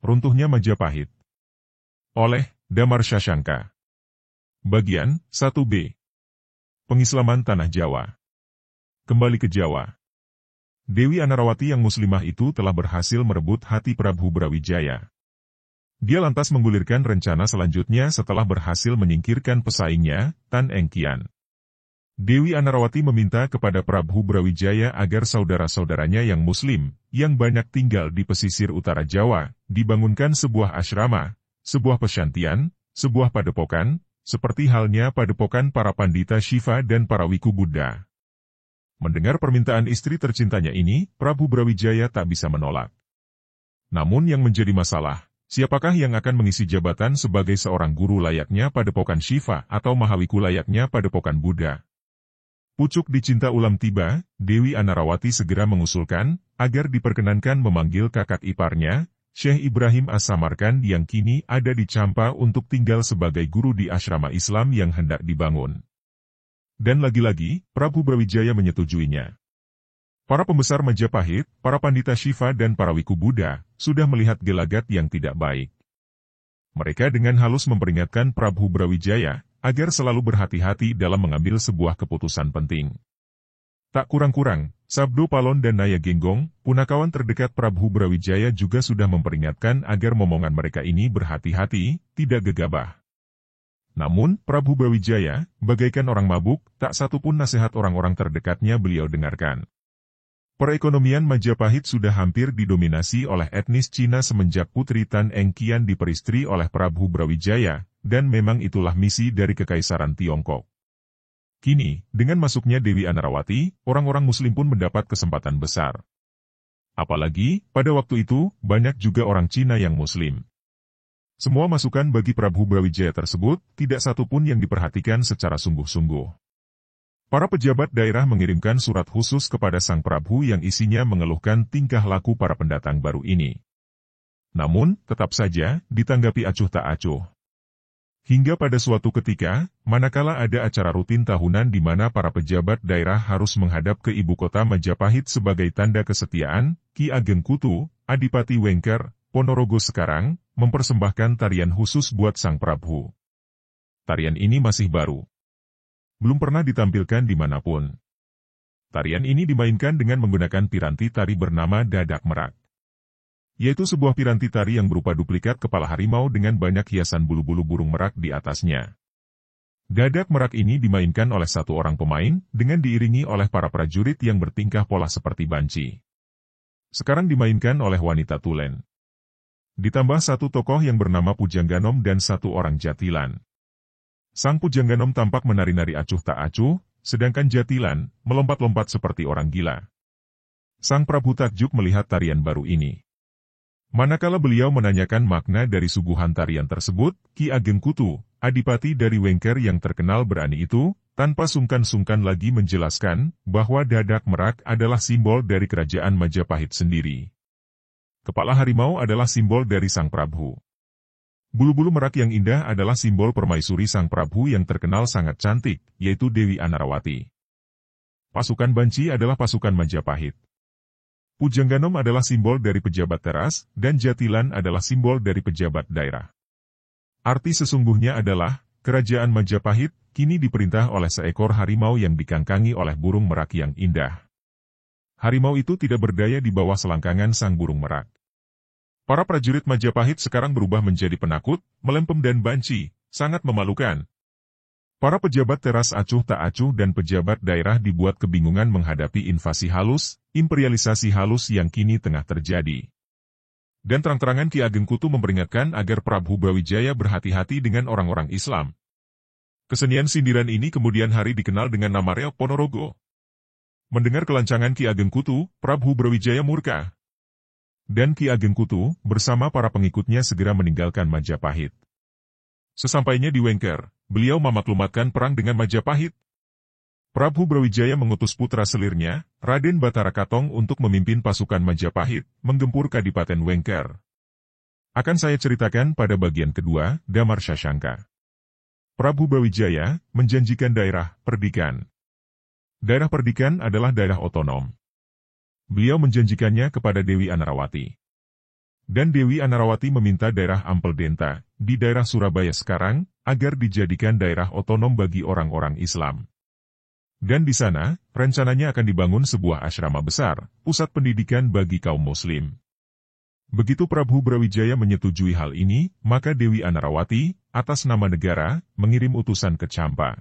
Runtuhnya Majapahit. Oleh Damar Shashanka. Bagian 1b. Pengislaman Tanah Jawa. Kembali ke Jawa. Dewi Anarawati yang muslimah itu telah berhasil merebut hati Prabu Brawijaya. Dia lantas menggulirkan rencana selanjutnya setelah berhasil menyingkirkan pesaingnya, Tan Engkian. Dewi Anarawati meminta kepada Prabu Brawijaya agar saudara-saudaranya yang muslim, yang banyak tinggal di pesisir utara Jawa, dibangunkan sebuah asrama, sebuah pesyantian, sebuah padepokan, seperti halnya padepokan para pandita Shiva dan para wiku Buddha. Mendengar permintaan istri tercintanya ini, Prabu Brawijaya tak bisa menolak. Namun yang menjadi masalah, siapakah yang akan mengisi jabatan sebagai seorang guru layaknya padepokan Shiva atau Mahawiku layaknya padepokan Buddha? Pucuk dicinta ulam tiba, Dewi Anarawati segera mengusulkan, agar diperkenankan memanggil kakak iparnya, Syekh Ibrahim As-Samarkand yang kini ada di Campa untuk tinggal sebagai guru di asrama Islam yang hendak dibangun. Dan lagi-lagi, Prabu Brawijaya menyetujuinya. Para pembesar Majapahit, para pandita Shiva dan para wiku Buddha, sudah melihat gelagat yang tidak baik. Mereka dengan halus memperingatkan Prabu Brawijaya, agar selalu berhati-hati dalam mengambil sebuah keputusan penting. Tak kurang-kurang, Sabdo Palon dan Naya Genggong, punakawan terdekat Prabu Brawijaya juga sudah memperingatkan agar momongan mereka ini berhati-hati, tidak gegabah. Namun, Prabu Brawijaya, bagaikan orang mabuk, tak satupun nasihat orang-orang terdekatnya beliau dengarkan. Perekonomian Majapahit sudah hampir didominasi oleh etnis Cina semenjak Putri Tan Engkian diperistri oleh Prabu Brawijaya, dan memang itulah misi dari Kekaisaran Tiongkok. Kini, dengan masuknya Dewi Anarawati, orang-orang Muslim pun mendapat kesempatan besar. Apalagi, pada waktu itu, banyak juga orang Cina yang Muslim. Semua masukan bagi Prabu Brawijaya tersebut, tidak satu pun yang diperhatikan secara sungguh-sungguh. Para pejabat daerah mengirimkan surat khusus kepada Sang Prabu yang isinya mengeluhkan tingkah laku para pendatang baru ini. Namun, tetap saja, ditanggapi acuh tak acuh. Hingga pada suatu ketika, manakala ada acara rutin tahunan di mana para pejabat daerah harus menghadap ke ibu kota Majapahit sebagai tanda kesetiaan, Ki Ageng Kutu, Adipati Wengker, Ponorogo sekarang, mempersembahkan tarian khusus buat Sang Prabu. Tarian ini masih baru. Belum pernah ditampilkan dimanapun. Tarian ini dimainkan dengan menggunakan piranti tari bernama Dadak Merak. Yaitu sebuah piranti tari yang berupa duplikat kepala harimau dengan banyak hiasan bulu-bulu burung merak di atasnya. Dadak Merak ini dimainkan oleh satu orang pemain, dengan diiringi oleh para prajurit yang bertingkah pola seperti banci. Sekarang dimainkan oleh wanita tulen. Ditambah satu tokoh yang bernama Pujangganom dan satu orang jatilan. Sang Pujangganom tampak menari-nari acuh tak acuh, sedangkan jatilan melompat-lompat seperti orang gila. Sang Prabu takjub melihat tarian baru ini. Manakala beliau menanyakan makna dari suguhan tarian tersebut, Ki Ageng Kutu, adipati dari Wengker yang terkenal berani itu, tanpa sungkan-sungkan lagi menjelaskan, bahwa Dadak Merak adalah simbol dari kerajaan Majapahit sendiri. Kepala harimau adalah simbol dari Sang Prabu. Bulu-bulu merak yang indah adalah simbol permaisuri Sang Prabu yang terkenal sangat cantik, yaitu Dewi Anarawati. Pasukan banci adalah pasukan Majapahit. Pujangganom adalah simbol dari pejabat teras, dan jatilan adalah simbol dari pejabat daerah. Arti sesungguhnya adalah, kerajaan Majapahit, kini diperintah oleh seekor harimau yang dikangkangi oleh burung merak yang indah. Harimau itu tidak berdaya di bawah selangkangan sang burung merak. Para prajurit Majapahit sekarang berubah menjadi penakut, melempem dan banci, sangat memalukan. Para pejabat teras acuh tak acuh dan pejabat daerah dibuat kebingungan menghadapi invasi halus, imperialisasi halus yang kini tengah terjadi. Dan terang-terangan Ki Ageng Kutu memperingatkan agar Prabu Brawijaya berhati-hati dengan orang-orang Islam. Kesenian sindiran ini kemudian hari dikenal dengan nama reok Ponorogo. Mendengar kelancangan Ki Ageng Kutu, Prabu Brawijaya murka. Dan Ki Ageng Kutu, bersama para pengikutnya segera meninggalkan Majapahit. Sesampainya di Wengker, beliau memaklumatkan perang dengan Majapahit. Prabu Brawijaya mengutus putra selirnya, Raden Batara Katong untuk memimpin pasukan Majapahit, menggempur Kadipaten Wengker. Akan saya ceritakan pada bagian kedua, Damar Shashanka. Prabu Brawijaya menjanjikan daerah Perdikan. Daerah Perdikan adalah daerah otonom. Beliau menjanjikannya kepada Dewi Anarawati. Dan Dewi Anarawati meminta daerah Ampel Denta, di daerah Surabaya sekarang, agar dijadikan daerah otonom bagi orang-orang Islam. Dan di sana, rencananya akan dibangun sebuah asrama besar, pusat pendidikan bagi kaum Muslim. Begitu Prabu Brawijaya menyetujui hal ini, maka Dewi Anarawati, atas nama negara, mengirim utusan ke Campa.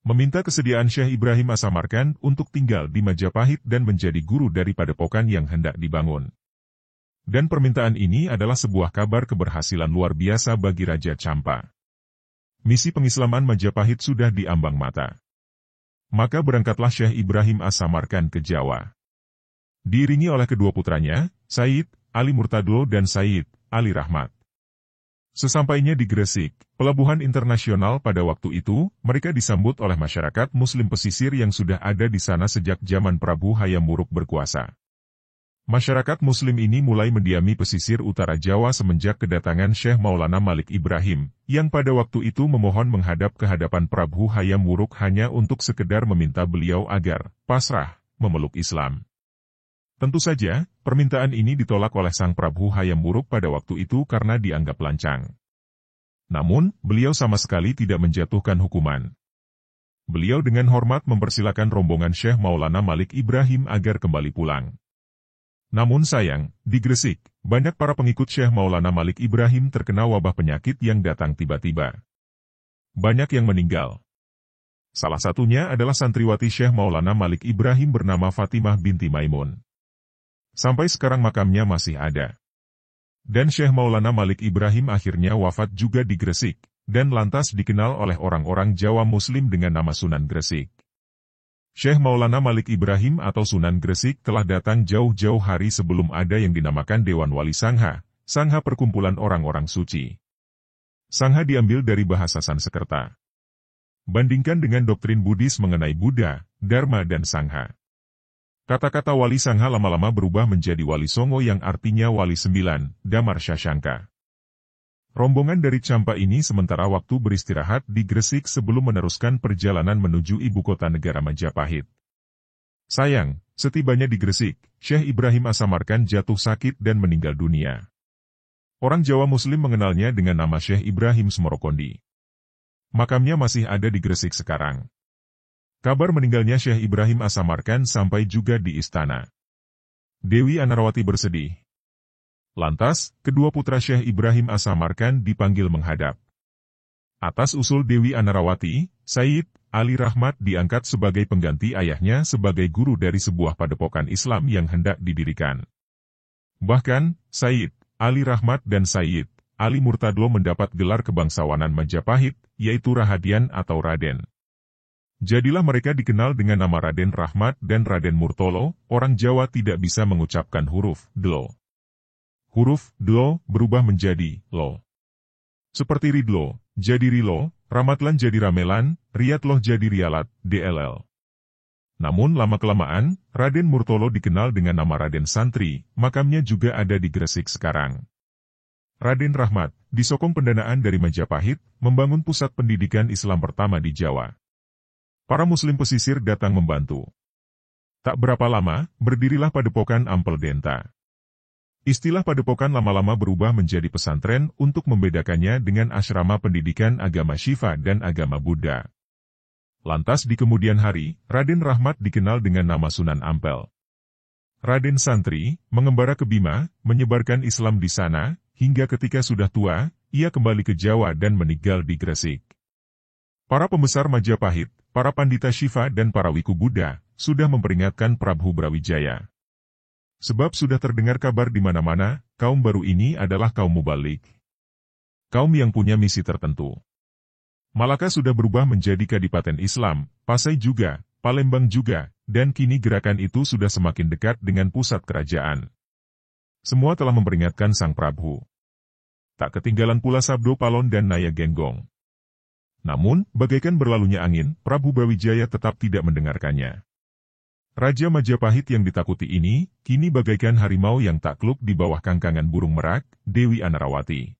Meminta kesediaan Syekh Ibrahim Asamarkan untuk tinggal di Majapahit dan menjadi guru dari padepokan yang hendak dibangun. Dan permintaan ini adalah sebuah kabar keberhasilan luar biasa bagi Raja Campa. Misi pengislaman Majapahit sudah diambang mata. Maka berangkatlah Syekh Ibrahim Asamarkan ke Jawa. Diiringi oleh kedua putranya, Said Ali Murtadlo dan Said Ali Rahmat. Sesampainya di Gresik, pelabuhan internasional pada waktu itu, mereka disambut oleh masyarakat Muslim pesisir yang sudah ada di sana sejak zaman Prabu Hayam Wuruk berkuasa. Masyarakat Muslim ini mulai mendiami pesisir utara Jawa semenjak kedatangan Syekh Maulana Malik Ibrahim, yang pada waktu itu memohon menghadap ke hadapan Prabu Hayam Wuruk hanya untuk sekedar meminta beliau agar pasrah memeluk Islam. Tentu saja, permintaan ini ditolak oleh sang Prabu Hayam Wuruk pada waktu itu karena dianggap lancang. Namun, beliau sama sekali tidak menjatuhkan hukuman. Beliau dengan hormat mempersilakan rombongan Syekh Maulana Malik Ibrahim agar kembali pulang. Namun sayang, di Gresik, banyak para pengikut Syekh Maulana Malik Ibrahim terkena wabah penyakit yang datang tiba-tiba. Banyak yang meninggal. Salah satunya adalah santriwati Syekh Maulana Malik Ibrahim bernama Fatimah binti Maimun. Sampai sekarang makamnya masih ada. Dan Syekh Maulana Malik Ibrahim akhirnya wafat juga di Gresik, dan lantas dikenal oleh orang-orang Jawa Muslim dengan nama Sunan Gresik. Syekh Maulana Malik Ibrahim atau Sunan Gresik telah datang jauh-jauh hari sebelum ada yang dinamakan Dewan Wali Sangha, Sangha perkumpulan orang-orang suci. Sangha diambil dari bahasa Sanskerta. Bandingkan dengan doktrin Buddhis mengenai Buddha, Dharma dan Sangha. Kata-kata Wali Sangha lama-lama berubah menjadi Wali Songo yang artinya Wali Sembilan, Damar Syasangka. Rombongan dari Campa ini sementara waktu beristirahat di Gresik sebelum meneruskan perjalanan menuju ibu kota negara Majapahit. Sayang, setibanya di Gresik, Syekh Ibrahim Asamarkan jatuh sakit dan meninggal dunia. Orang Jawa Muslim mengenalnya dengan nama Syekh Ibrahim Smorokondi. Makamnya masih ada di Gresik sekarang. Kabar meninggalnya Syekh Ibrahim Asamarkan sampai juga di istana. Dewi Anarawati bersedih. Lantas, kedua putra Syekh Ibrahim Asamarkan dipanggil menghadap. Atas usul Dewi Anarawati, Said Ali Rahmat diangkat sebagai pengganti ayahnya sebagai guru dari sebuah padepokan Islam yang hendak didirikan. Bahkan, Said Ali Rahmat dan Said Ali Murtadlo mendapat gelar kebangsawanan Majapahit, yaitu Rahadian atau Raden. Jadilah mereka dikenal dengan nama Raden Rahmat dan Raden Murtolo. Orang Jawa tidak bisa mengucapkan huruf dlo. Huruf dlo berubah menjadi lo. Seperti ridlo, jadi rilo, ramatlan jadi ramelan, riatloh jadi rialat, dll. Namun lama-kelamaan, Raden Murtolo dikenal dengan nama Raden Santri, makamnya juga ada di Gresik sekarang. Raden Rahmat, disokong pendanaan dari Majapahit, membangun pusat pendidikan Islam pertama di Jawa. Para Muslim pesisir datang membantu. Tak berapa lama, berdirilah padepokan Ampel Denta. Istilah padepokan lama-lama berubah menjadi pesantren untuk membedakannya dengan asrama pendidikan agama Syifa dan agama Buddha. Lantas di kemudian hari, Raden Rahmat dikenal dengan nama Sunan Ampel. Raden Santri, mengembara ke Bima, menyebarkan Islam di sana, hingga ketika sudah tua, ia kembali ke Jawa dan meninggal di Gresik. Para pembesar Majapahit, para pandita Syifa dan para wiku Buddha, sudah memperingatkan Prabu Brawijaya. Sebab sudah terdengar kabar di mana-mana, kaum baru ini adalah kaum mubalik. Kaum yang punya misi tertentu. Malaka sudah berubah menjadi kadipaten Islam, Pasai juga, Palembang juga, dan kini gerakan itu sudah semakin dekat dengan pusat kerajaan. Semua telah memperingatkan Sang Prabu. Tak ketinggalan pula Sabdo Palon dan Naya Genggong. Namun, bagaikan berlalunya angin, Prabu Brawijaya tetap tidak mendengarkannya. Raja Majapahit yang ditakuti ini, kini bagaikan harimau yang takluk di bawah kangkangan burung merak, Dewi Anarawati.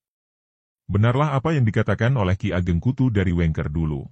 Benarlah apa yang dikatakan oleh Ki Ageng Kutu dari Wengker dulu.